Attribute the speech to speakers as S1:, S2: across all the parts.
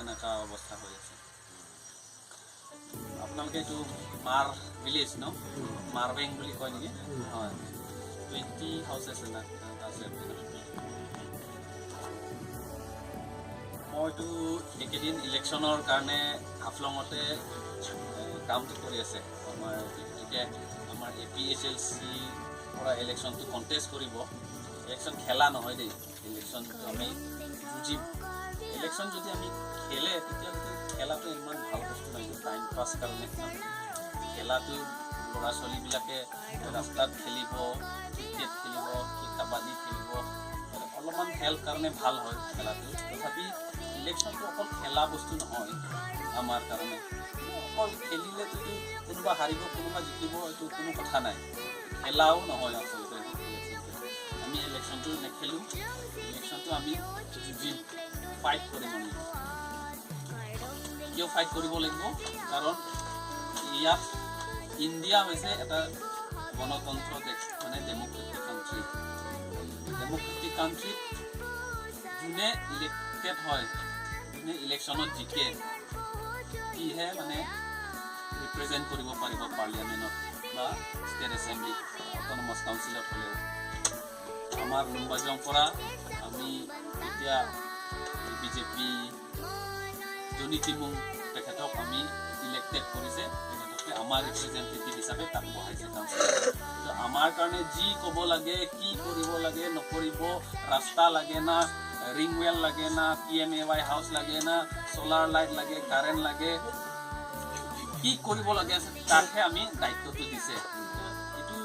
S1: যেন এটা অৱস্থা হৈ আছে আপোনালোকে এইটো মাৰ ভিলেজ ন মাৰবেং বুলি কয় নেকি হয় 20 হাউচেছ আছে মইতো এইকেইদিন ইলেকশ্যনৰ কাৰণে হাফলঙতে কামটো কৰি আছে আমাৰ এতিয়া আমাৰ APHLC পৰা ইলেকশ্যনটো কণ্টেষ্ট কৰিব ইলেকশ্যন খেলা নহয় দেই ইলেকশ্যনটো আমি যুঁজিম ইলেকশ্যন যদি আমি খেলে তেতিয়াহ'লে খেলাটো ইমান ভাল বস্তু নাই টাইম পাছ কাৰণে খেলাটো ল'ৰা ছোৱালীবিলাকে ৰাস্তাত খেলিব ক্ৰিকেট খেলিব কাবাডী খেলিব অলপমান খেল কাৰণে ভাল হয় খেলাটো তথাপি ইলেকশ্যনটো অকল খেলা বস্তু নহয় আমাৰ কাৰণে অকল খেলিলেতো কোনোবা হাৰিব কোনোবা জিকিব এইটো কোনো কথা নাই খেলাও নহয় আচলতে আমি ইলেকশ্যনটো নেখেলোঁ ইলেকশ্যনটো আমি যুঁজিম ফাইট কৰিম আমি কিয় ফাইট কৰিব লাগিব কাৰণ ইয়াত ইণ্ডিয়া হৈছে এটা গণতন্ত্ৰ দেশ মানে ডেম'ক্ৰেটিক কাণ্ট্ৰিত যোনে ইলেক্টেড হয় যোনে ইলেকশ্যনত জিকে সিহে মানে ৰিপ্ৰেজেণ্ট কৰিব পাৰিব পাৰ্লিয়ামেণ্টত বা ষ্টেট এছেম্বলিত অট'নমাছ কাউন্সিলত হ'লেও আমাৰ লুম্বাজং পৰা আমি এতিয়া বিজেপি জনীতিমুং তেখেতক আমি ইলেক্টেড কৰিছে তেখেতকে আমাৰ ৰিপ্ৰেজেণ্টেটিভ হিচাপে তাক বহাইছে কাউন্সিলত তো আমাৰ কাৰণে যি ক'ব লাগে কি কৰিব লাগে নকৰিব ৰাস্তা লাগে না ৰিং ৱেল লাগে না PMAY হাউচ লাগে না চলাৰ লাইট লাগে কাৰেণ্ট লাগে কি কৰিব লাগে তাকহে আমি দায়িত্বটো দিছে এইটো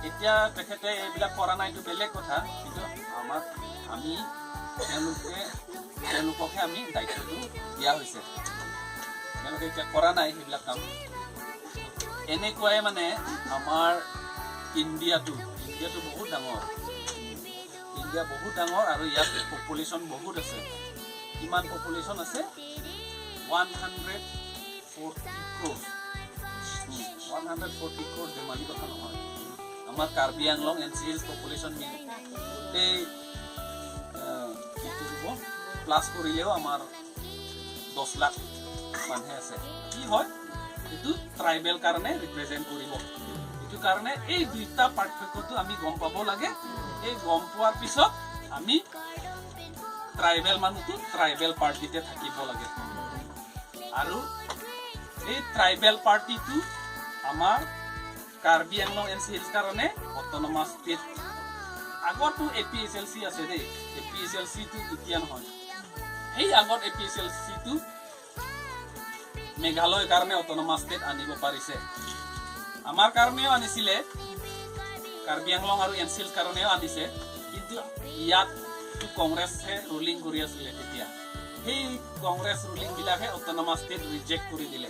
S1: এতিয়া তেখেতে এইবিলাক কৰা নাই এইটো বেলেগ কথা কিন্তু আমাক আমি তেওঁলোককহে আমি দায়িত্বটো দিয়া হৈছে তেওঁলোকে এতিয়া কৰা নাই সেইবিলাক কাম এনেকুৱাই মানে আমাৰ ইণ্ডিয়াটো বহুত ডাঙৰ ইণ্ডিয়া বহুত ডাঙৰ আৰু ইয়াত পপুলেশ্যন বহুত আছে কিমান পপুলেশ্যন আছে 140 crore ধেমালি কথা নহয় আমাৰ Karbi Anglong NCL population plus কৰিলেও আমাৰ 10 লাখ মানুহ আছে কি হয় এইটো ট্ৰাইবেল কাৰণে ৰিপ্ৰেজেণ্ট কৰিব এইটো কাৰণে এই দুইটা পাৰ্থক্যটো আমি গম পাব লাগে এই গম পোৱাৰ পিছত আমি ট্ৰাইবেল মানুহটো ট্ৰাইবেল পাৰ্টিতে থাকিব লাগে আৰু এই ট্ৰাইবেল পাৰ্টিটো আমাৰ কাৰ্বি আংলং NCL কাৰণে অট'নমাছ ষ্টেট আগতো APHLC আছে দেই APHLC-টো এতিয়া নহয় সেই আগত APHLC-টো মেঘালয়ৰ কাৰণে অট'নমাছ ষ্টেট আনিব পাৰিছে আমাৰ কাৰণেও আনিছিলে কাৰ্বি আংলং আৰু NCL কাৰণেও আনিছে কিন্তু ইয়াত কংগ্ৰেছে ৰুলিং কৰি আছিলে তেতিয়া সেই কংগ্ৰেছ ৰুলিং বিলাকে অট'নমাছ ষ্টেট ৰিজেক্ট কৰি দিলে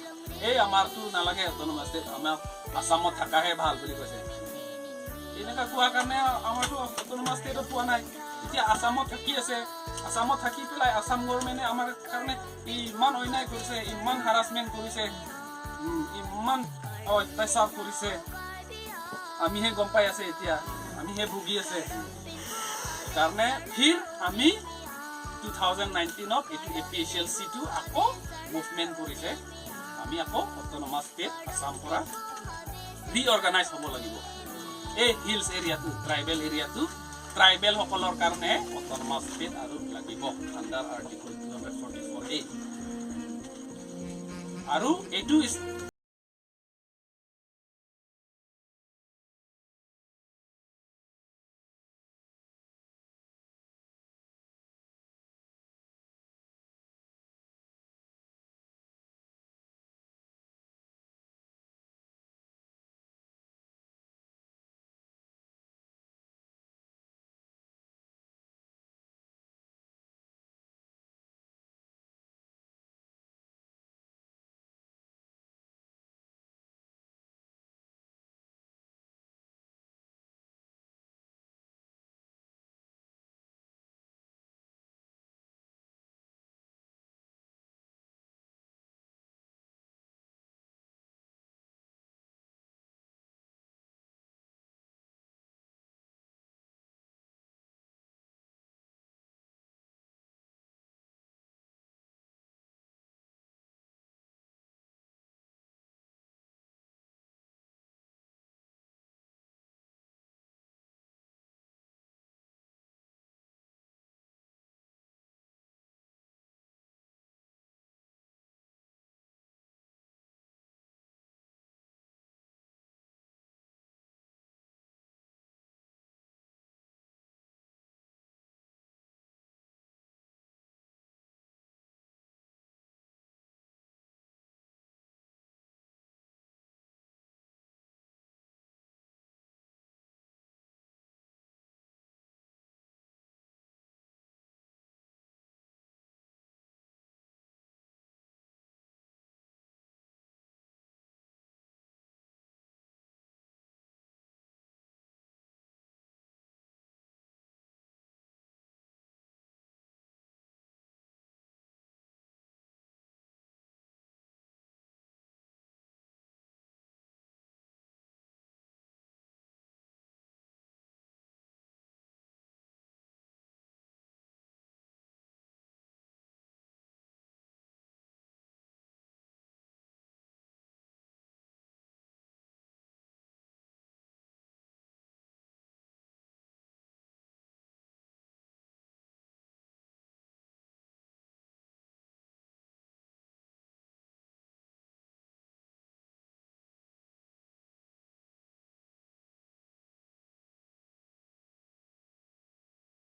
S1: এই আমাৰতো নালাগে অট'নমাছ ষ্টেট আমাৰ আসামত থাকাহে ভাল বুলি কৈছে এনেকুৱা কোৱাৰ কাৰণে আমাৰতো অট'নমাছ ষ্টেটত পোৱা নাই এতিয়া আসামত থাকি আছে আসামত থাকি পেলাই আসাম গভৰ্ণমেণ্টে আমাৰ কাৰণে ইমান অন্যায় কৰিছে ইমান হাৰাছমেণ্ট কৰিছে ইমান অত্যাচাৰ কৰিছে আমিহে গম পাই আছে এতিয়া আমিহে ভুগি আছে কাৰণে ফিৰ আমি 2019ত এইটো APHLC-টো আকৌ মুভমেণ্ট কৰিছে আমি আকৌ অট'নমাছ ষ্টেট আসাম পৰা ৰিঅৰ্গানাইজ হ'ব লাগিব এই হিলছ এৰিয়াটো ট্ৰাইবেল এৰিয়াটো ট্ৰাইবেল সকলৰ কাৰণে অট'নমাছ ষ্টেট আৰু লাগিব আণ্ডাৰ আৰ্টিকল 244A আৰু এইটো